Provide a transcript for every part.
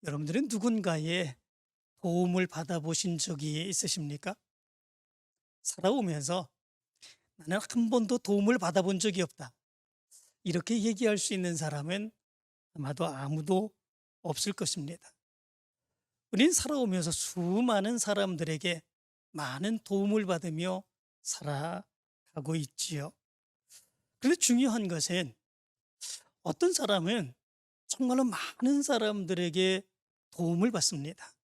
여러분들은 누군가의 도움을 받아보신 적이 있으십니까? 살아오면서 나는 한 번도 도움을 받아본 적이 없다. 이렇게 얘기할 수 있는 사람은 아마도 아무도 없을 것입니다. 우린 살아오면서 수많은 사람들에게 많은 도움을 받으며 살아가고 있지요. 그런데 중요한 것은 어떤 사람은 정말로 많은 사람들에게 도움을 받습니다.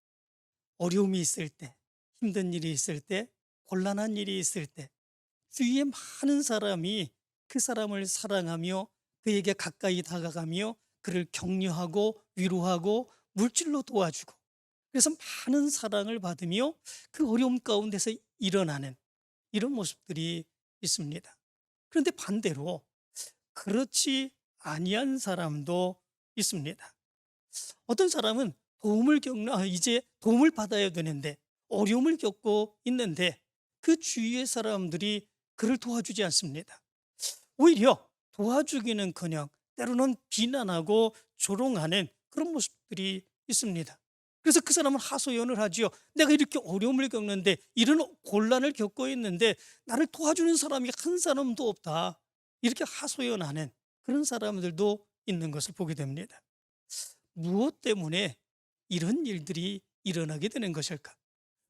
어려움이 있을 때, 힘든 일이 있을 때, 곤란한 일이 있을 때, 주위에 많은 사람이 그 사람을 사랑하며 그에게 가까이 다가가며 그를 격려하고 위로하고 물질로 도와주고, 그래서 많은 사랑을 받으며 그 어려움 가운데서 일어나는 이런 모습들이 있습니다. 그런데 반대로 그렇지 아니한 사람도 있습니다. 어떤 사람은 이제 도움을 받아야 되는데 어려움을 겪고 있는데 그 주위의 사람들이 그를 도와주지 않습니다. 오히려 도와주기는커녕 때로는 비난하고 조롱하는 그런 모습들이 있습니다. 그래서 그 사람은 하소연을 하지요. 내가 이렇게 어려움을 겪는데, 이런 곤란을 겪고 있는데 나를 도와주는 사람이 한 사람도 없다, 이렇게 하소연하는 그런 사람들도 있는 것을 보게 됩니다. 무엇 때문에 이런 일들이 일어나게 되는 것일까?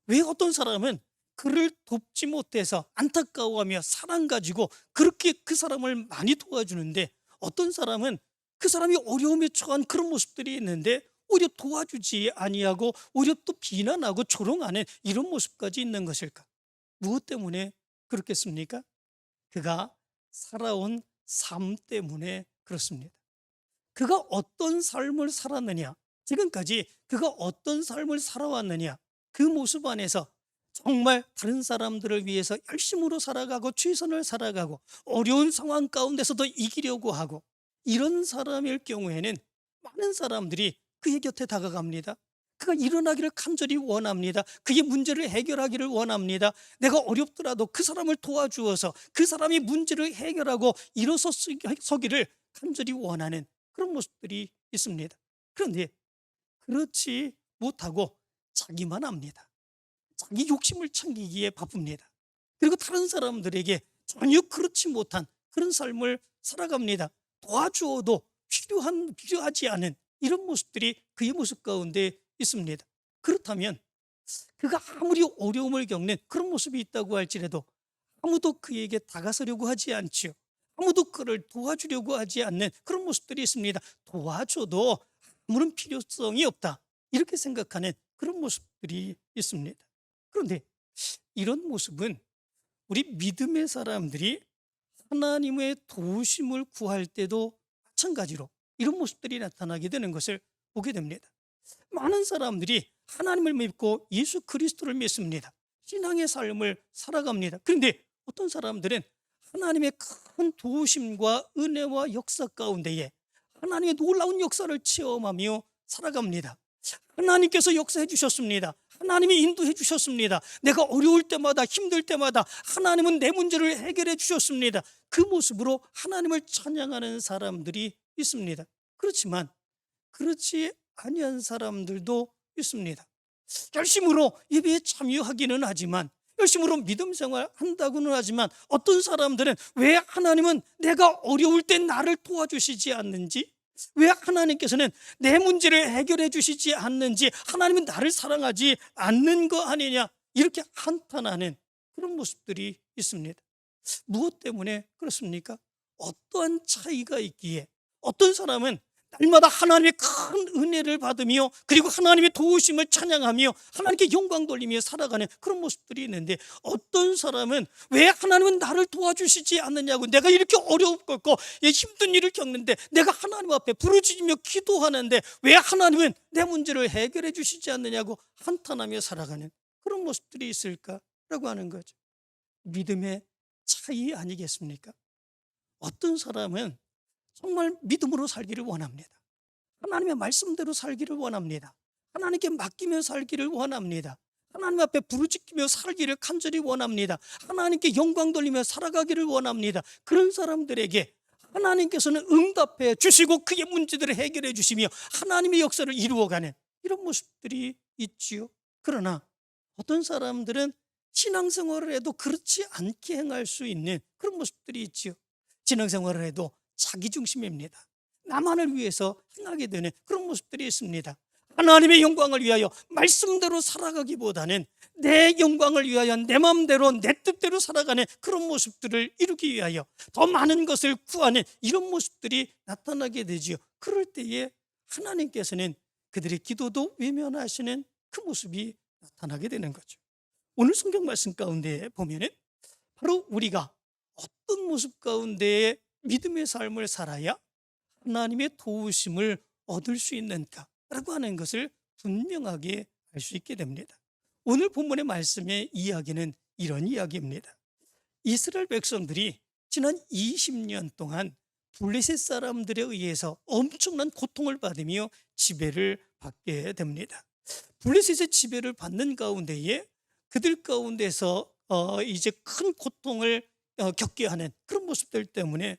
왜 어떤 사람은 그를 돕지 못해서 안타까워하며 사랑 가지고 그렇게 그 사람을 많이 도와주는데, 어떤 사람은 그 사람이 어려움에 처한 그런 모습들이 있는데 오히려 도와주지 아니하고 오히려 또 비난하고 조롱하는 이런 모습까지 있는 것일까? 무엇 때문에 그렇겠습니까? 그가 살아온 삶 때문에 그렇습니다. 그가 어떤 삶을 살았느냐, 지금까지 그가 어떤 삶을 살아왔느냐, 그 모습 안에서 정말 다른 사람들을 위해서 열심으로 살아가고 최선을 살아가고 어려운 상황 가운데서도 이기려고 하고, 이런 사람일 경우에는 많은 사람들이 그의 곁에 다가갑니다. 그가 일어나기를 간절히 원합니다. 그의 문제를 해결하기를 원합니다. 내가 어렵더라도 그 사람을 도와주어서 그 사람이 문제를 해결하고 일어서기를 간절히 원하는 그런 모습들이 있습니다. 그런데 그렇지 못하고 자기만 합니다. 자기 욕심을 챙기기에 바쁩니다. 그리고 다른 사람들에게 전혀 그렇지 못한 그런 삶을 살아갑니다. 도와주어도 필요하지 않은 이런 모습들이 그의 모습 가운데 있습니다. 그렇다면 그가 아무리 어려움을 겪는 그런 모습이 있다고 할지라도 아무도 그에게 다가서려고 하지 않지요. 아무도 그를 도와주려고 하지 않는 그런 모습들이 있습니다. 도와줘도 아무런 필요성이 없다, 이렇게 생각하는 그런 모습들이 있습니다. 그런데 이런 모습은 우리 믿음의 사람들이 하나님의 도우심을 구할 때도 마찬가지로 이런 모습들이 나타나게 되는 것을 보게 됩니다. 많은 사람들이 하나님을 믿고 예수 그리스도를 믿습니다. 신앙의 삶을 살아갑니다. 그런데 어떤 사람들은 하나님의 큰 도우심과 은혜와 역사 가운데에 하나님의 놀라운 역사를 체험하며 살아갑니다. 하나님께서 역사해 주셨습니다. 하나님이 인도해 주셨습니다. 내가 어려울 때마다 힘들 때마다 하나님은 내 문제를 해결해 주셨습니다. 그 모습으로 하나님을 찬양하는 사람들이 있습니다. 그렇지만 그렇지 아니한 사람들도 있습니다. 열심으로 예배에 참여하기는 하지만, 열심으로 믿음 생활 한다고는 하지만, 어떤 사람들은 왜 하나님은 내가 어려울 때 나를 도와주시지 않는지, 왜 하나님께서는 내 문제를 해결해 주시지 않는지, 하나님은 나를 사랑하지 않는 거 아니냐, 이렇게 한탄하는 그런 모습들이 있습니다. 무엇 때문에 그렇습니까? 어떠한 차이가 있기에 어떤 사람은 날마다 하나님의 큰 은혜를 받으며 그리고 하나님의 도우심을 찬양하며 하나님께 영광 돌리며 살아가는 그런 모습들이 있는데, 어떤 사람은 왜 하나님은 나를 도와주시지 않느냐고, 내가 이렇게 어렵고 힘든 일을 겪는데 내가 하나님 앞에 부르짖으며 기도하는데 왜 하나님은 내 문제를 해결해 주시지 않느냐고 한탄하며 살아가는 그런 모습들이 있을까라고 하는 거죠. 믿음의 차이 아니겠습니까? 어떤 사람은 정말 믿음으로 살기를 원합니다. 하나님의 말씀대로 살기를 원합니다. 하나님께 맡기며 살기를 원합니다. 하나님 앞에 부르짖기며 살기를 간절히 원합니다. 하나님께 영광 돌리며 살아가기를 원합니다. 그런 사람들에게 하나님께서는 응답해 주시고 그의 문제들을 해결해 주시며 하나님의 역사를 이루어가는 이런 모습들이 있지요. 그러나 어떤 사람들은 신앙생활을 해도 그렇지 않게 행할 수 있는 그런 모습들이 있지요. 신앙생활을 해도 자기중심입니다. 나만을 위해서 행하게 되는 그런 모습들이 있습니다. 하나님의 영광을 위하여 말씀대로 살아가기보다는 내 영광을 위하여 내 마음대로 내 뜻대로 살아가는 그런 모습들을 이루기 위하여 더 많은 것을 구하는 이런 모습들이 나타나게 되지요. 그럴 때에 하나님께서는 그들의 기도도 외면하시는 그 모습이 나타나게 되는 거죠. 오늘 성경 말씀 가운데 보면은 바로 우리가 어떤 모습 가운데 믿음의 삶을 살아야 하나님의 도우심을 얻을 수 있는가라고 하는 것을 분명하게 알 수 있게 됩니다. 오늘 본문의 말씀의 이야기는 이런 이야기입니다. 이스라엘 백성들이 지난 20년 동안 블레셋 사람들에 의해서 엄청난 고통을 받으며 지배를 받게 됩니다. 블레셋의 지배를 받는 가운데에 그들 가운데서 이제 큰 고통을 겪게 하는 그런 모습들 때문에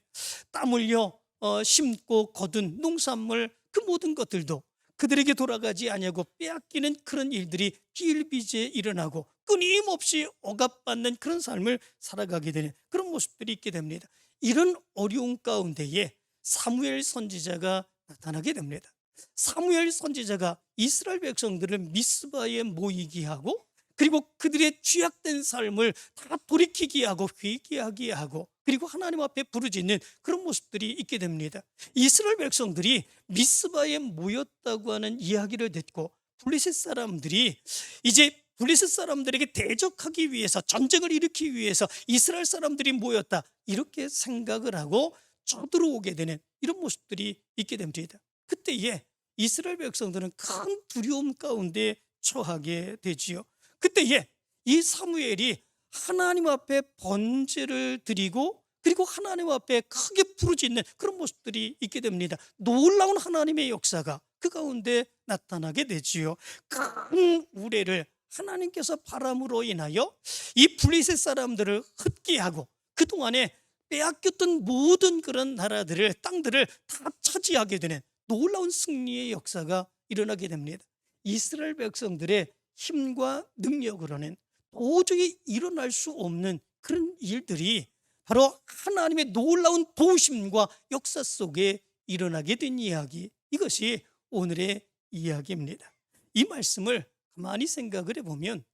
땀 흘려 심고 거둔 농산물 그 모든 것들도 그들에게 돌아가지 아니하고 빼앗기는 그런 일들이 비일비재에 일어나고 끊임없이 억압받는 그런 삶을 살아가게 되는 그런 모습들이 있게 됩니다. 이런 어려운 가운데에 사무엘 선지자가 나타나게 됩니다. 사무엘 선지자가 이스라엘 백성들을 미스바에 모이게 하고 그리고 그들의 죄악된 삶을 다 돌이키게 하고 회개하게 하고 그리고 하나님 앞에 부르짖는 그런 모습들이 있게 됩니다. 이스라엘 백성들이 미스바에 모였다고 하는 이야기를 듣고 블레셋 사람들이 이제 블레셋 사람들에게 대적하기 위해서 전쟁을 일으키기 위해서 이스라엘 사람들이 모였다 이렇게 생각을 하고 쳐들어오게 되는 이런 모습들이 있게 됩니다. 그때에 이스라엘 백성들은 큰 두려움 가운데 처하게 되지요. 그때에 이 사무엘이 하나님 앞에 번제를 드리고 그리고 하나님 앞에 크게 부르짖는 그런 모습들이 있게 됩니다. 놀라운 하나님의 역사가 그 가운데 나타나게 되지요. 큰 우레를 하나님께서 바람으로 인하여 이 블레셋 사람들을 흩게 하고 그동안에 빼앗겼던 모든 그런 나라들을 땅들을 다 차지하게 되는 놀라운 승리의 역사가 일어나게 됩니다. 이스라엘 백성들의 힘과 능력으로는 도저히 일어날 수 없는 그런 일들이 바로 하나님의 놀라운 도우심과 역사 속에 일어나게 된 이야기, 이것이 오늘의 이야기입니다. 이 말씀을 가만히 생각을 해보면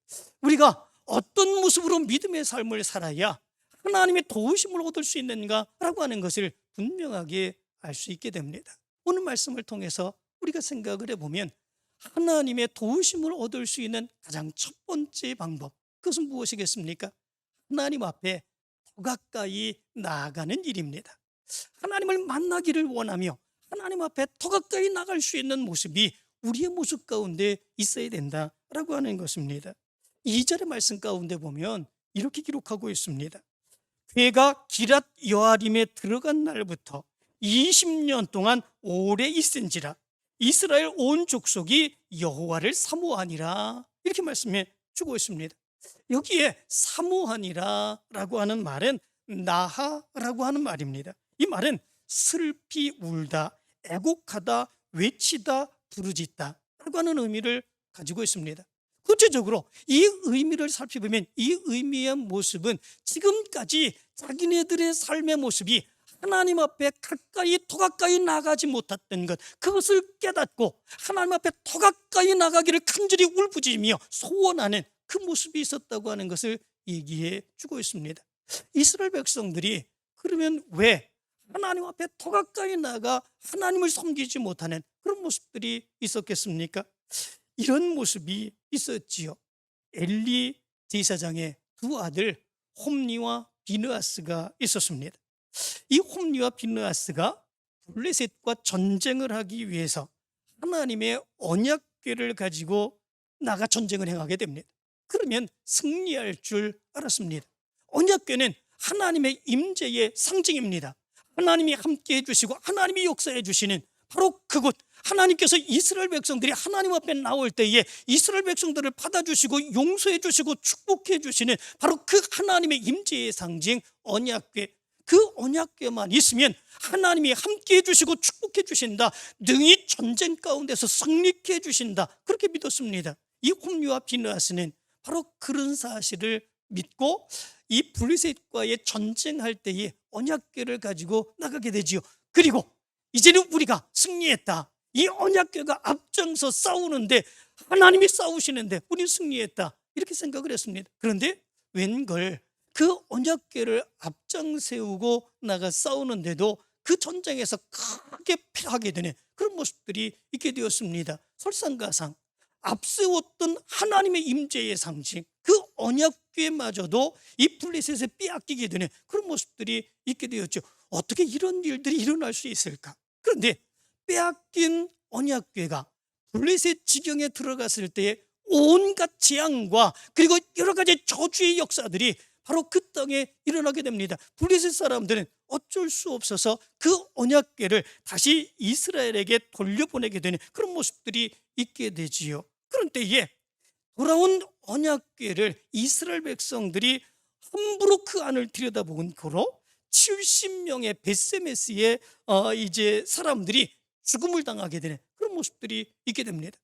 우리가 어떤 모습으로 믿음의 삶을 살아야 하나님의 도우심을 얻을 수 있는가라고 하는 것을 분명하게 알 수 있게 됩니다. 오늘 말씀을 통해서 우리가 생각을 해보면 하나님의 도우심을 얻을 수 있는 가장 첫 번째 방법, 그것은 무엇이겠습니까? 하나님 앞에 더 가까이 나아가는 일입니다. 하나님을 만나기를 원하며 하나님 앞에 더 가까이 나갈 수 있는 모습이 우리의 모습 가운데 있어야 된다라고 하는 것입니다. 2절의 말씀 가운데 보면 이렇게 기록하고 있습니다. 그가 기랏 여아림에 들어간 날부터 20년 동안 오래 있은지라 이스라엘 온 족속이 여호와를 사모하니라, 이렇게 말씀해 주고 있습니다. 여기에 사모하니라라고 하는 말은 나하라고 하는 말입니다. 이 말은 슬피 울다, 애곡하다, 외치다, 부르짖다 라고 하는 의미를 가지고 있습니다. 구체적으로 이 의미를 살펴보면 이 의미의 모습은 지금까지 자기네들의 삶의 모습이 하나님 앞에 더 가까이 나가지 못했던 것, 그것을 깨닫고 하나님 앞에 더 가까이 나가기를 간절히 울부짖으며 소원하는 그 모습이 있었다고 하는 것을 얘기해 주고 있습니다. 이스라엘 백성들이 그러면 왜 하나님 앞에 더 가까이 나가 하나님을 섬기지 못하는 그런 모습들이 있었겠습니까? 이런 모습이 있었지요. 엘리 제사장의 두 아들 홈니와 비느하스가 있었습니다. 이 홈니와 비느하스가 블레셋과 전쟁을 하기 위해서 하나님의 언약궤를 가지고 나가 전쟁을 행하게 됩니다. 그러면 승리할 줄 알았습니다. 언약궤는 하나님의 임재의 상징입니다. 하나님이 함께 해주시고 하나님이 역사해 주시는 바로 그곳, 하나님께서 이스라엘 백성들이 하나님 앞에 나올 때에 이스라엘 백성들을 받아주시고 용서해 주시고 축복해 주시는 바로 그 하나님의 임재의 상징 언약궤, 그 언약궤만 있으면 하나님이 함께 해주시고 축복해 주신다, 능히 전쟁 가운데서 승리케 해주신다, 그렇게 믿었습니다. 이 홈리와 비느하스는 바로 그런 사실을 믿고 이 블레셋과의 전쟁할 때에 언약궤를 가지고 나가게 되지요. 그리고 이제는 우리가 승리했다, 이 언약궤가 앞장서 싸우는데, 하나님이 싸우시는데 우리 승리했다, 이렇게 생각을 했습니다. 그런데 웬걸 그 언약궤를 앞장 세우고 나가 싸우는데도 그 전쟁에서 크게 패하게 되는 그런 모습들이 있게 되었습니다. 설상가상 앞세웠던 하나님의 임재의 상징, 그 언약궤마저도 이 블레셋에 빼앗기게 되는 그런 모습들이 있게 되었죠. 어떻게 이런 일들이 일어날 수 있을까? 그런데 빼앗긴 언약궤가 블레셋 지경에 들어갔을 때에 온갖 재앙과 그리고 여러 가지 저주의 역사들이 바로 그 땅에 일어나게 됩니다. 블레셋 사람들은 어쩔 수 없어서 그 언약궤를 다시 이스라엘에게 돌려보내게 되는 그런 모습들이 있게 되지요. 그런 때에 돌아온 언약궤를 이스라엘 백성들이 함부로 그 안을 들여다본 거로 70명의 베세메스의 이제 사람들이 죽음을 당하게 되는 그런 모습들이 있게 됩니다.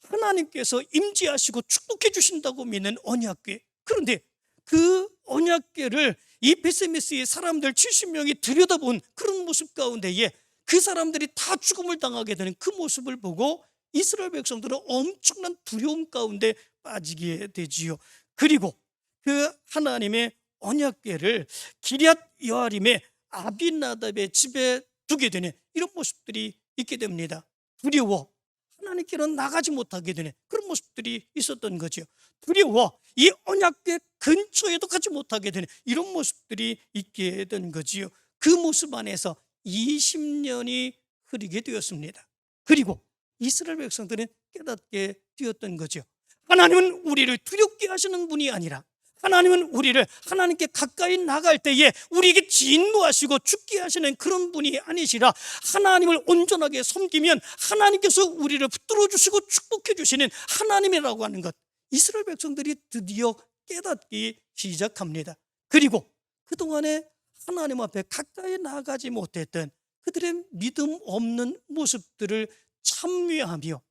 하나님께서 임재하시고 축복해 주신다고 믿는 언약궤, 그런데 그 언약궤를 이 베세메스의 사람들 70명이 들여다본 그런 모습 가운데에 그 사람들이 다 죽음을 당하게 되는 그 모습을 보고 이스라엘 백성들은 엄청난 두려움 가운데 빠지게 되지요. 그리고 그 하나님의 언약궤를 기럇 여아림의 아비나답의 집에 두게 되는 이런 모습들이 있게 됩니다. 두려워 하나님께는 나가지 못하게 되는 그런 모습들이 있었던 거죠. 두려워 이 언약궤 근처에도 가지 못하게 되는 이런 모습들이 있게 된 거지요. 그 모습 안에서 20년이 흐르게 되었습니다. 그리고 이스라엘 백성들은 깨닫게 되었던 거죠. 하나님은 우리를 두렵게 하시는 분이 아니라, 하나님은 우리를 하나님께 가까이 나갈 때에 우리에게 진노하시고 죽게 하시는 그런 분이 아니시라, 하나님을 온전하게 섬기면 하나님께서 우리를 붙들어 주시고 축복해 주시는 하나님이라고 하는 것, 이스라엘 백성들이 드디어 깨닫기 시작합니다. 그리고 그동안에 하나님 앞에 가까이 나가지 못했던 그들의 믿음 없는 모습들을 참회하며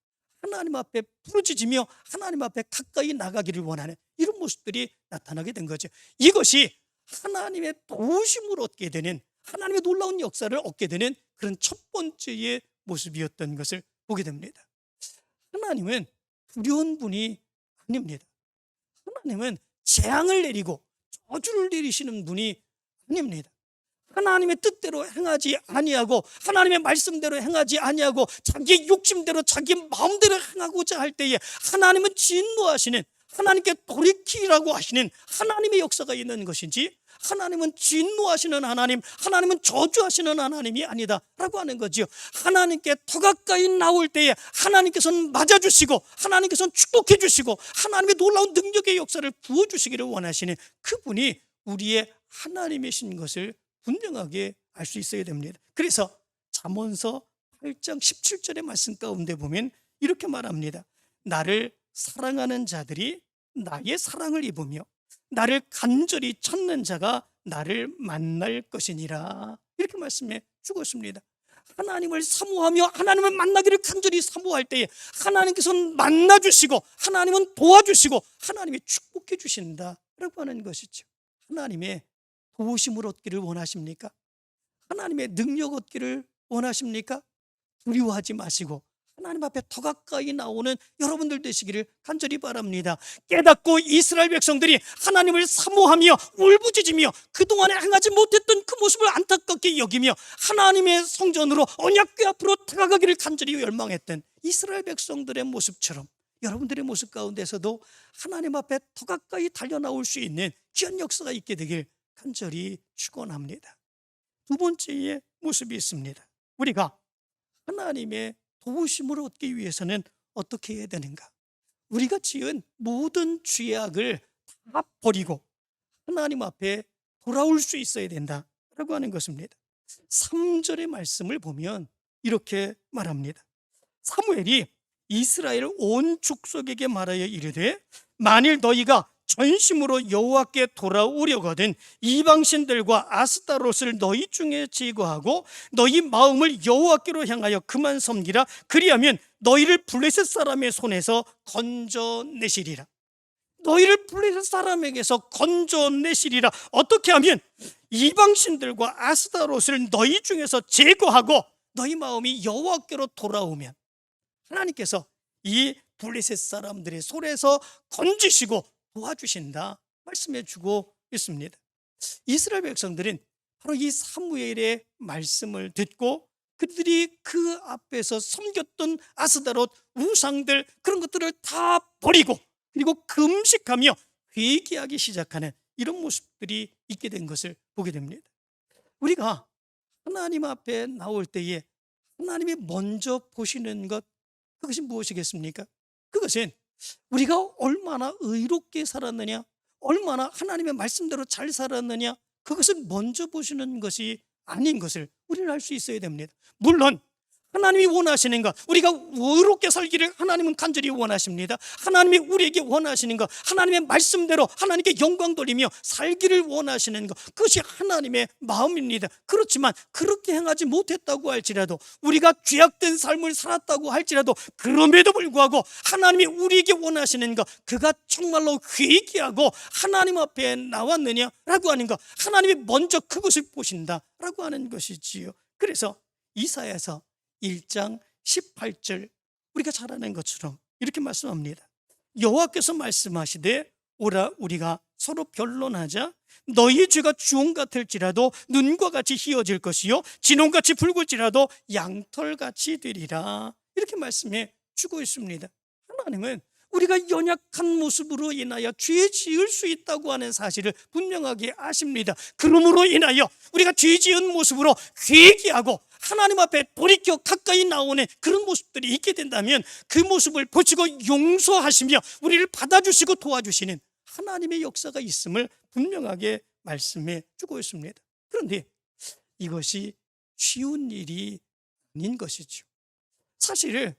하나님 앞에 부르짖으며 하나님 앞에 가까이 나가기를 원하는 이런 모습들이 나타나게 된 거죠. 이것이 하나님의 도우심을 얻게 되는, 하나님의 놀라운 역사를 얻게 되는 그런 첫 번째의 모습이었던 것을 보게 됩니다. 하나님은 두려운 분이 아닙니다. 하나님은 재앙을 내리고 저주를 내리시는 분이 아닙니다. 하나님의 뜻대로 행하지 아니하고 하나님의 말씀대로 행하지 아니하고 자기 욕심대로 자기 마음대로 행하고자 할 때에 하나님은 진노하시는, 하나님께 돌이키라고 하시는 하나님의 역사가 있는 것인지, 하나님은 진노하시는 하나님, 하나님은 저주하시는 하나님이 아니다라고 하는 거죠. 하나님께 더 가까이 나올 때에 하나님께서는 맞아주시고 하나님께서는 축복해 주시고 하나님의 놀라운 능력의 역사를 부어주시기를 원하시는 그분이 우리의 하나님이신 것을 분명하게 알 수 있어야 됩니다. 그래서 잠언서 8장 17절의 말씀 가운데 보면 이렇게 말합니다. 나를 사랑하는 자들이 나의 사랑을 입으며 나를 간절히 찾는 자가 나를 만날 것이니라, 이렇게 말씀해 주었습니다. 하나님을 사모하며 하나님을 만나기를 간절히 사모할 때에 하나님께서는 만나주시고 하나님은 도와주시고 하나님이 축복해 주신다라고 하는 것이죠. 하나님의 도우심을 얻기를 원하십니까? 하나님의 능력 얻기를 원하십니까? 두려워하지 마시고 하나님 앞에 더 가까이 나오는 여러분들 되시기를 간절히 바랍니다. 깨닫고 이스라엘 백성들이 하나님을 사모하며 울부짖으며 그동안에 행하지 못했던 그 모습을 안타깝게 여기며 하나님의 성전으로 언약궤 앞으로 다가가기를 간절히 열망했던 이스라엘 백성들의 모습처럼 여러분들의 모습 가운데서도 하나님 앞에 더 가까이 달려나올 수 있는 귀한 역사가 있게 되길 간절히 축원합니다. 두 번째의 모습이 있습니다. 우리가 하나님의 도우심을 얻기 위해서는 어떻게 해야 되는가? 우리가 지은 모든 죄악을 다 버리고 하나님 앞에 돌아올 수 있어야 된다라고 하는 것입니다. 3절의 말씀을 보면 이렇게 말합니다. 사무엘이 이스라엘 온 족속에게 말하여 이르되 만일 너희가 전심으로 여호와께 돌아오려거든 이방신들과 아스타롯을 너희 중에 제거하고 너희 마음을 여호와께로 향하여 그만 섬기라. 그리하면 너희를 블레셋 사람의 손에서 건져내시리라. 너희를 블레셋 사람에게서 건져내시리라. 어떻게 하면? 이방신들과 아스타롯을 너희 중에서 제거하고 너희 마음이 여호와께로 돌아오면 하나님께서 이 블레셋 사람들의 손에서 건지시고 도와주신다 말씀해 주고 있습니다. 이스라엘 백성들은 바로 이 사무엘의 말씀을 듣고 그들이 그 앞에서 섬겼던 아스타롯 우상들 그런 것들을 다 버리고 그리고 금식하며 회개하기 시작하는 이런 모습들이 있게 된 것을 보게 됩니다. 우리가 하나님 앞에 나올 때에 하나님이 먼저 보시는 것, 그것이 무엇이겠습니까? 그것은 우리가 얼마나 의롭게 살았느냐, 얼마나 하나님의 말씀대로 잘 살았느냐, 그것을 먼저 보시는 것이 아닌 것을 우리는 알 수 있어야 됩니다. 물론 하나님이 원하시는 것, 우리가 의롭게 살기를 하나님은 간절히 원하십니다. 하나님이 우리에게 원하시는 것, 하나님의 말씀대로 하나님께 영광 돌리며 살기를 원하시는 것, 그것이 하나님의 마음입니다. 그렇지만 그렇게 행하지 못했다고 할지라도, 우리가 죄악된 삶을 살았다고 할지라도, 그럼에도 불구하고 하나님이 우리에게 원하시는 것, 그가 정말로 회개하고 하나님 앞에 나왔느냐라고 하는 것, 하나님이 먼저 그것을 보신다라고 하는 것이지요. 그래서 이사야서 1장 18절 우리가 잘 아는 것처럼 이렇게 말씀합니다. 여호와께서 말씀하시되 오라 우리가 서로 변론하자. 너희 죄가 주홍 같을지라도 눈과 같이 희어질 것이요 진홍같이 붉을지라도 양털같이 되리라. 이렇게 말씀해 주고 있습니다. 하나님은 우리가 연약한 모습으로 인하여 죄 지을 수 있다고 하는 사실을 분명하게 아십니다. 그러므로 인하여 우리가 죄 지은 모습으로 회개하고 하나님 앞에 돌이켜 가까이 나오는 그런 모습들이 있게 된다면 그 모습을 보시고 용서하시며 우리를 받아주시고 도와주시는 하나님의 역사가 있음을 분명하게 말씀해 주고 있습니다. 그런데 이것이 쉬운 일이 아닌 것이죠. 사실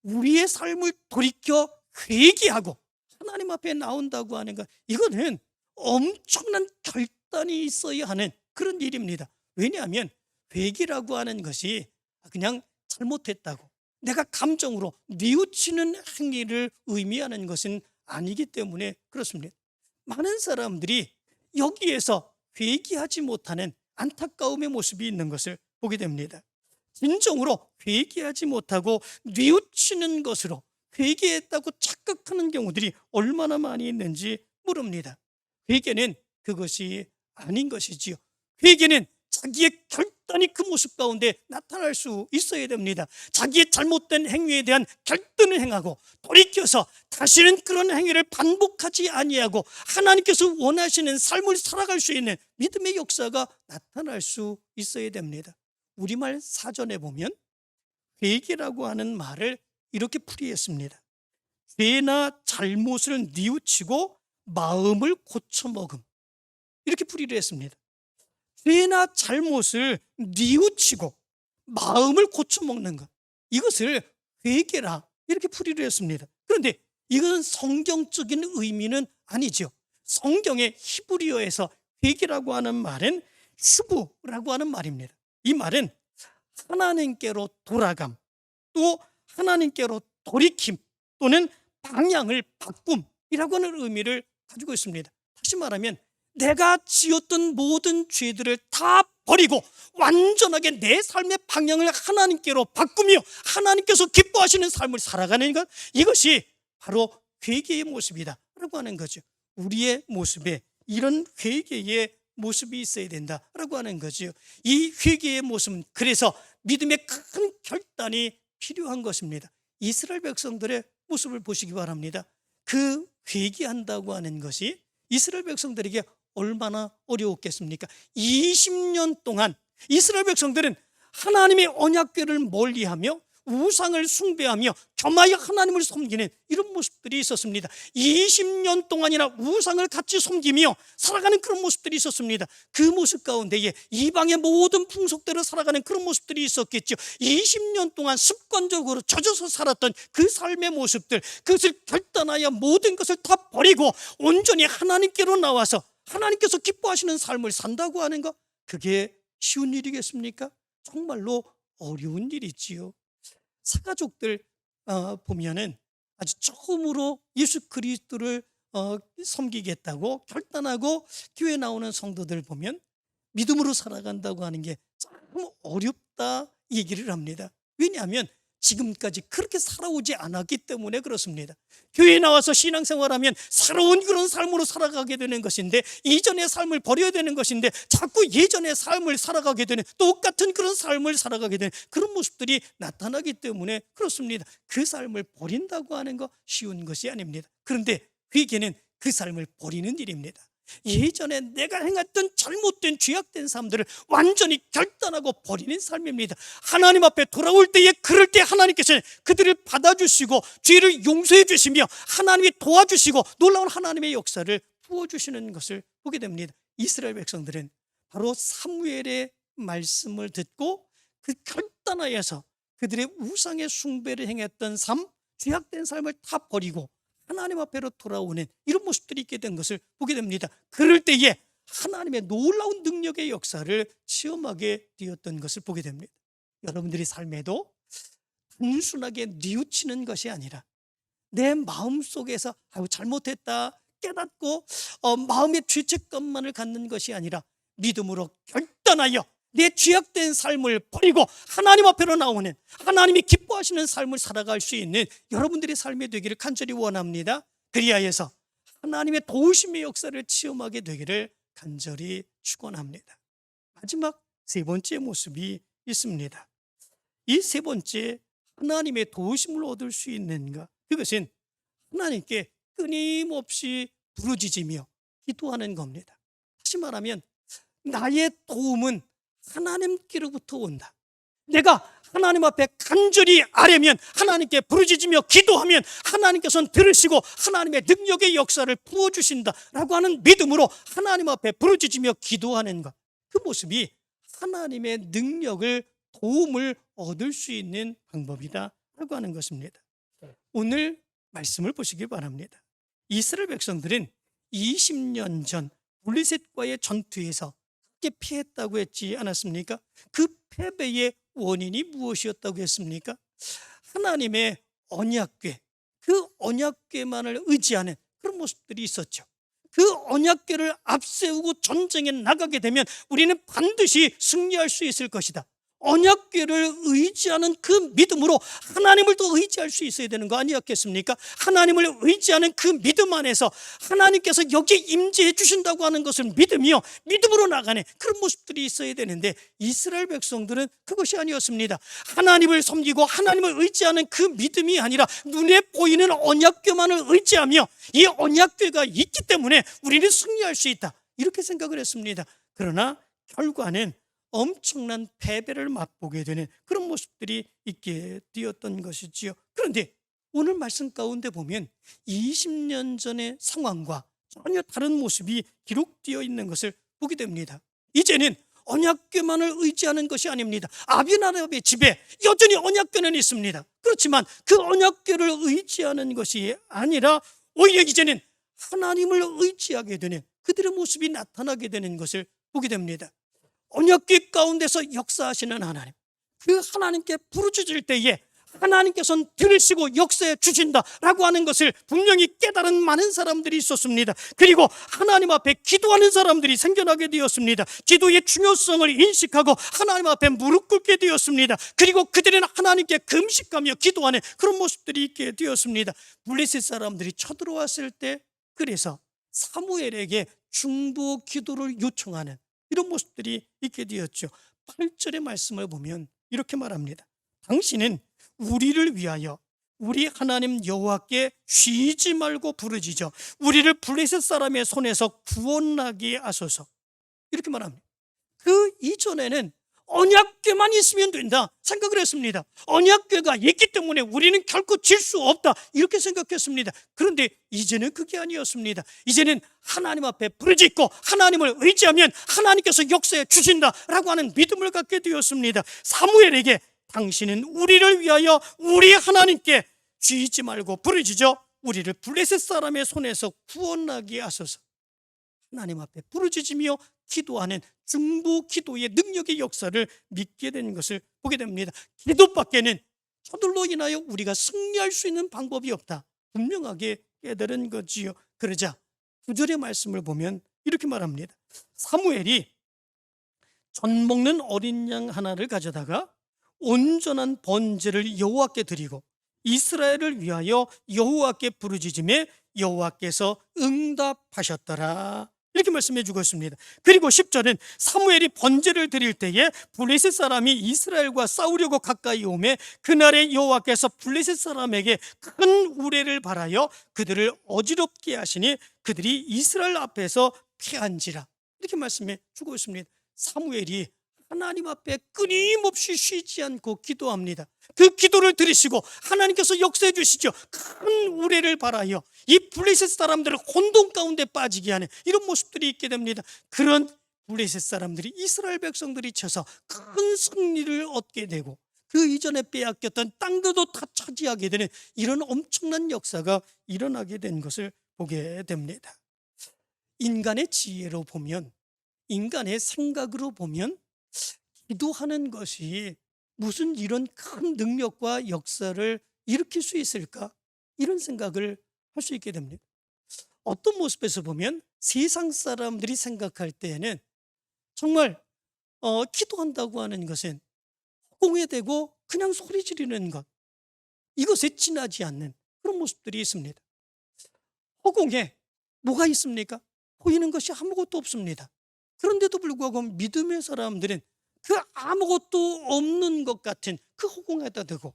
우리의 삶을 돌이켜 회개하고 하나님 앞에 나온다고 하는 것, 이거는 엄청난 결단이 있어야 하는 그런 일입니다. 왜냐하면 회개라고 하는 것이 그냥 잘못했다고 내가 감정으로 뉘우치는 행위를 의미하는 것은 아니기 때문에 그렇습니다. 많은 사람들이 여기에서 회개하지 못하는 안타까움의 모습이 있는 것을 보게 됩니다. 진정으로 회개하지 못하고 뉘우치는 것으로 회개했다고 착각하는 경우들이 얼마나 많이 있는지 모릅니다. 회개는 그것이 아닌 것이지요. 회개는 자기의 결단이 그 모습 가운데 나타날 수 있어야 됩니다. 자기의 잘못된 행위에 대한 결단을 행하고 돌이켜서 다시는 그런 행위를 반복하지 아니하고 하나님께서 원하시는 삶을 살아갈 수 있는 믿음의 역사가 나타날 수 있어야 됩니다. 우리말 사전에 보면 회개라고 하는 말을 이렇게 풀이했습니다. 죄나 잘못을 뉘우치고 마음을 고쳐먹음, 이렇게 풀이를 했습니다. 죄나 잘못을 뉘우치고 마음을 고쳐먹는 것, 이것을 회개라 이렇게 풀이를 했습니다. 그런데 이것은 성경적인 의미는 아니죠. 성경의 히브리어에서 회개라고 하는 말은 슈브라고 하는 말입니다. 이 말은 하나님께로 돌아감, 또 하나님께로 돌이킴 또는 방향을 바꿈이라고 하는 의미를 가지고 있습니다. 다시 말하면 내가 지었던 모든 죄들을 다 버리고 완전하게 내 삶의 방향을 하나님께로 바꾸며 하나님께서 기뻐하시는 삶을 살아가는 것, 이것이 바로 회개의 모습이다라고 하는 거죠. 우리의 모습에 이런 회개의 모습이 있어야 된다라고 하는 거죠. 이 회개의 모습은 그래서 믿음의 큰 결단이 필요한 것입니다. 이스라엘 백성들의 모습을 보시기 바랍니다. 그 회개한다고 하는 것이 이스라엘 백성들에게 얼마나 어려웠겠습니까? 20년 동안 이스라엘 백성들은 하나님의 언약궤를 멀리하며 우상을 숭배하며 겸하여 하나님을 섬기는 이런 모습들이 있었습니다. 20년 동안이나 우상을 같이 섬기며 살아가는 그런 모습들이 있었습니다. 그 모습 가운데에 이방의 모든 풍속대로 살아가는 그런 모습들이 있었겠죠. 20년 동안 습관적으로 젖어서 살았던 그 삶의 모습들, 그것을 결단하여 모든 것을 다 버리고 온전히 하나님께로 나와서 하나님께서 기뻐하시는 삶을 산다고 하는 것, 그게 쉬운 일이겠습니까? 정말로 어려운 일이지요. 사가족들 보면은 아주 처음으로 예수 그리스도를 섬기겠다고 결단하고 교회 나오는 성도들 보면 믿음으로 살아간다고 하는 게 참 어렵다 얘기를 합니다. 왜냐하면 지금까지 그렇게 살아오지 않았기 때문에 그렇습니다. 교회에 나와서 신앙생활하면 새로운 그런 삶으로 살아가게 되는 것인데, 이전의 삶을 버려야 되는 것인데 자꾸 예전의 삶을 살아가게 되는, 똑같은 그런 삶을 살아가게 되는 그런 모습들이 나타나기 때문에 그렇습니다. 그 삶을 버린다고 하는 거 쉬운 것이 아닙니다. 그런데 그에게는 그 삶을 버리는 일입니다. 예전에 내가 행했던 잘못된 죄악된 삶들을 완전히 결단하고 버리는 삶입니다. 하나님 앞에 돌아올 때에, 그럴 때 하나님께서는 그들을 받아주시고 죄를 용서해 주시며 하나님이 도와주시고 놀라운 하나님의 역사를 부어주시는 것을 보게 됩니다. 이스라엘 백성들은 바로 사무엘의 말씀을 듣고 그 결단하여서 그들의 우상의 숭배를 행했던 삶, 죄악된 삶을 다 버리고 하나님 앞에로 돌아오는 이런 모습들이 있게 된 것을 보게 됩니다. 그럴 때에 하나님의 놀라운 능력의 역사를 체험하게 되었던 것을 보게 됩니다. 여러분들의 삶에도 단순하게 뉘우치는 것이 아니라 내 마음속에서 잘못했다 깨닫고 마음의 죄책감만을 갖는 것이 아니라 믿음으로 결단하여 내 죄악된 삶을 버리고 하나님 앞으로 나오는, 하나님이 기뻐하시는 삶을 살아갈 수 있는 여러분들의 삶이 되기를 간절히 원합니다. 그리하여서 하나님의 도우심의 역사를 체험하게 되기를 간절히 축원합니다. 마지막 세 번째 모습이 있습니다. 이 세 번째, 하나님의 도우심을 얻을 수 있는가, 그것은 하나님께 끊임없이 부르짖으며 기도하는 겁니다. 다시 말하면 나의 도움은 하나님께로부터 온다. 내가 하나님 앞에 간절히 아뢰면, 하나님께 부르짖으며 기도하면 하나님께서는 들으시고 하나님의 능력의 역사를 부어주신다라고 하는 믿음으로 하나님 앞에 부르짖으며 기도하는 것, 그 모습이 하나님의 능력을, 도움을 얻을 수 있는 방법이다라고 하는 것입니다. 오늘 말씀을 보시기 바랍니다. 이스라엘 백성들은 20년 전 블레셋과의 전투에서 피했다고 했지 않았습니까? 그 패배의 원인이 무엇이었다고 했습니까? 하나님의 언약궤, 그 언약궤만을 의지하는 그런 모습들이 있었죠. 그 언약궤를 앞세우고 전쟁에 나가게 되면 우리는 반드시 승리할 수 있을 것이다. 언약궤를 의지하는 그 믿음으로 하나님을 더 의지할 수 있어야 되는 거 아니었겠습니까? 하나님을 의지하는 그 믿음 안에서 하나님께서 여기에 임재해 주신다고 하는 것을 믿으며 믿음으로 나가는 그런 모습들이 있어야 되는데, 이스라엘 백성들은 그것이 아니었습니다. 하나님을 섬기고 하나님을 의지하는 그 믿음이 아니라 눈에 보이는 언약궤만을 의지하며 이 언약궤가 있기 때문에 우리는 승리할 수 있다, 이렇게 생각을 했습니다. 그러나 결과는 엄청난 패배를 맛보게 되는 그런 모습들이 있게 되었던 것이지요. 그런데 오늘 말씀 가운데 보면 20년 전의 상황과 전혀 다른 모습이 기록되어 있는 것을 보게 됩니다. 이제는 언약궤만을 의지하는 것이 아닙니다. 아비나답의 집에 여전히 언약궤는 있습니다. 그렇지만 그 언약궤를 의지하는 것이 아니라 오히려 이제는 하나님을 의지하게 되는 그들의 모습이 나타나게 되는 것을 보게 됩니다. 언약궤 가운데서 역사하시는 하나님, 그 하나님께 부르짖을 때에 하나님께서는 들으시고 역사해 주신다라고 하는 것을 분명히 깨달은 많은 사람들이 있었습니다. 그리고 하나님 앞에 기도하는 사람들이 생겨나게 되었습니다. 기도의 중요성을 인식하고 하나님 앞에 무릎 꿇게 되었습니다. 그리고 그들은 하나님께 금식하며 기도하는 그런 모습들이 있게 되었습니다. 블레셋 사람들이 쳐들어왔을 때, 그래서 사무엘에게 중보 기도를 요청하는 이런 모습들이 있게 되었죠. 8절의 말씀을 보면 이렇게 말합니다. 당신은 우리를 위하여 우리 하나님 여호와께 쉬지 말고 부르짖어 우리를 블레셋 사람의 손에서 구원하게 하소서, 이렇게 말합니다. 그 이전에는 언약궤만 있으면 된다 생각을 했습니다. 언약궤가 있기 때문에 우리는 결코 질 수 없다 이렇게 생각했습니다. 그런데 이제는 그게 아니었습니다. 이제는 하나님 앞에 부르짖고 하나님을 의지하면 하나님께서 역사해 주신다라고 하는 믿음을 갖게 되었습니다. 사무엘에게 당신은 우리를 위하여 우리 하나님께 쥐지 말고 부르짖어 우리를 블레셋 사람의 손에서 구원하게 하소서. 하나님 앞에 부르짖으며 기도하는 중보 기도의 능력의 역사를 믿게 되는 것을 보게 됩니다. 기도밖에는 저들로 인하여 우리가 승리할 수 있는 방법이 없다 분명하게 깨달은 거지요. 그러자 9절의 말씀을 보면 이렇게 말합니다. 사무엘이 전 먹는 어린 양 하나를 가져다가 온전한 번제를 여호와께 드리고 이스라엘을 위하여 여호와께 부르짖음에 여호와께서 응답하셨더라 이렇게 말씀해 주고 있습니다. 그리고 10절은 사무엘이 번제를 드릴 때에 블레셋 사람이 이스라엘과 싸우려고 가까이 오매 그날에 여호와께서 블레셋 사람에게 큰 우레를 발하여 그들을 어지럽게 하시니 그들이 이스라엘 앞에서 패한지라 이렇게 말씀해 주고 있습니다. 사무엘이 하나님 앞에 끊임없이 쉬지 않고 기도합니다. 그 기도를 들으시고 하나님께서 역사해 주시죠. 큰 우레를 발하여 이 블레셋 사람들을 혼돈 가운데 빠지게 하는 이런 모습들이 있게 됩니다. 그런 블레셋 사람들이 이스라엘 백성들이 쳐서 큰 승리를 얻게 되고 그 이전에 빼앗겼던 땅들도 다 차지하게 되는 이런 엄청난 역사가 일어나게 된 것을 보게 됩니다. 인간의 지혜로 보면, 인간의 생각으로 보면 기도하는 것이 무슨 이런 큰 능력과 역사를 일으킬 수 있을까? 이런 생각을 할 수 있게 됩니다. 어떤 모습에서 보면 세상 사람들이 생각할 때에는 정말 기도한다고 하는 것은 공에 대고 그냥 소리 지르는 것, 이것에 지나지 않는 그런 모습들이 있습니다. 허공에 뭐가 있습니까? 보이는 것이 아무것도 없습니다. 그런데도 불구하고 믿음의 사람들은 그 아무것도 없는 것 같은 그 허공에다 대고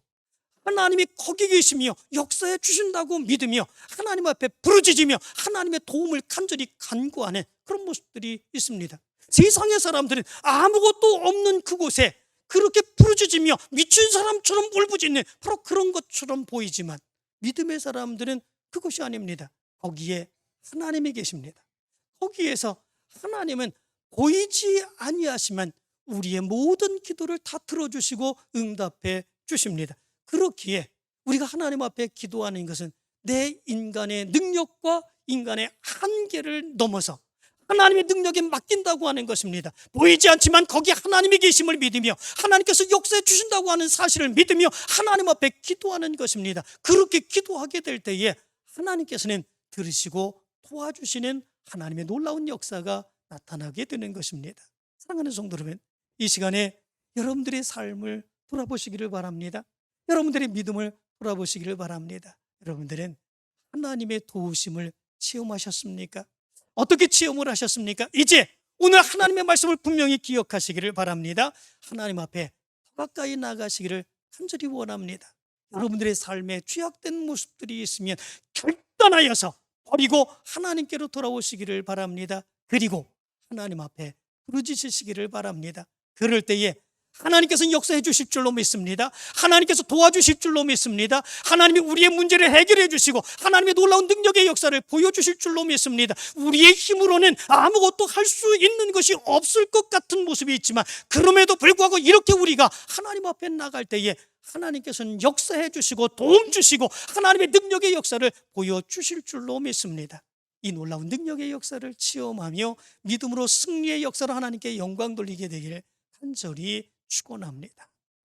하나님이 거기 계시며 역사해 주신다고 믿으며 하나님 앞에 부르짖으며 하나님의 도움을 간절히 간구하는 그런 모습들이 있습니다. 세상의 사람들은 아무것도 없는 그곳에 그렇게 부르짖으며 미친 사람처럼 울부짖는 바로 그런 것처럼 보이지만 믿음의 사람들은 그것이 아닙니다. 거기에 하나님이 계십니다. 거기에서 하나님은 보이지 아니하시만 우리의 모든 기도를 다 들어주시고 응답해 주십니다. 그렇기에 우리가 하나님 앞에 기도하는 것은 내 인간의 능력과 인간의 한계를 넘어서 하나님의 능력에 맡긴다고 하는 것입니다. 보이지 않지만 거기 하나님이 계심을 믿으며 하나님께서 역사해 주신다고 하는 사실을 믿으며 하나님 앞에 기도하는 것입니다. 그렇게 기도하게 될 때에 하나님께서는 들으시고 도와주시는 하나님의 놀라운 역사가 나타나게 되는 것입니다. 사랑하는 성도 여러분, 이 시간에 여러분들의 삶을 돌아보시기를 바랍니다. 여러분들의 믿음을 돌아보시기를 바랍니다. 여러분들은 하나님의 도우심을 체험하셨습니까? 어떻게 체험을 하셨습니까? 이제 오늘 하나님의 말씀을 분명히 기억하시기를 바랍니다. 하나님 앞에 더 가까이 나가시기를 간절히 원합니다. 여러분들의 삶에 죄악된 모습들이 있으면 결단하여서 버리고 하나님께로 돌아오시기를 바랍니다. 그리고 하나님 앞에 부르짖으시기를 바랍니다. 그럴 때에 하나님께서는 역사해 주실 줄로 믿습니다. 하나님께서 도와주실 줄로 믿습니다. 하나님이 우리의 문제를 해결해 주시고 하나님의 놀라운 능력의 역사를 보여주실 줄로 믿습니다. 우리의 힘으로는 아무것도 할 수 있는 것이 없을 것 같은 모습이 있지만 그럼에도 불구하고 이렇게 우리가 하나님 앞에 나갈 때에 하나님께서는 역사해 주시고 도움 주시고 하나님의 능력의 역사를 보여주실 줄로 믿습니다. 이 놀라운 능력의 역사를 체험하며 믿음으로 승리의 역사로 하나님께 영광 돌리게 되기를 간절히 축원합니다.